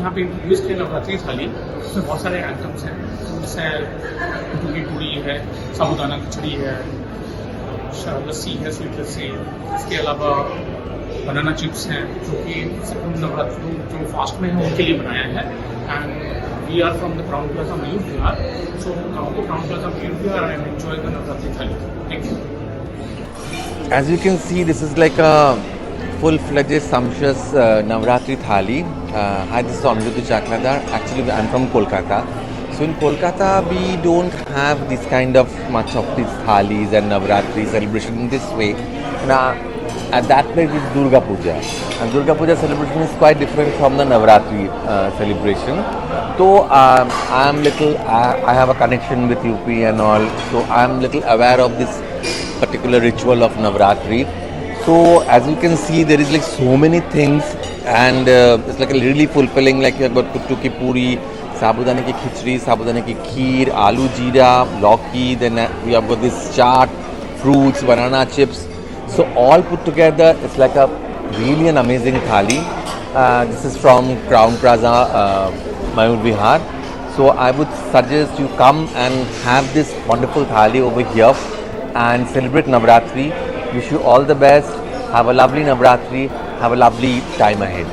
यहाँ पे इंट्रोड्यूस किया नवरात्रि थाली। उसमें बहुत सारे आइटम्स हैं, फ्रूट्स है, कद्दू की पूरी है, साबूदाना खिचड़ी है, लस्सी है, स्वीट लस्सी। इसके अलावा बनाना चिप्स हैं जो कि नवरात्रि जो फास्ट में है उनके लिए बनाया है। And we are from the Crowne Plaza Mayur Vihar, so come to Crowne Plaza Mayur Vihar and enjoy the Navratri thali. Thank you. As you can see, this is like a full-fledged sumptuous Navratri thali. Hi, this is Navratri Chakladar. Actually, I'm from Kolkata. So in Kolkata, we don't have this kind of much of these thalis and Navratri celebration in this way. Now, at that place is Durga Puja, and Durga Puja celebration is quite different from the Navratri celebration. So I have a connection with UP and all, so I'm little aware of this particular ritual of Navratri. So as you can see, there is like so many things, and it's like a really fulfilling. Like you have got kuttu ki puri, sabudane ki khichdi, sabudane ki kheer, aloo jeera, lauki. Then we have got this chaat, fruits, banana chips. So all put together, it's like a really an amazing thali. This is from Crowne Plaza, Mayur Vihar. So I would suggest you come and have this wonderful thali over here and celebrate Navratri. Wish you all the best. Have a lovely Navratri. Have a lovely time ahead.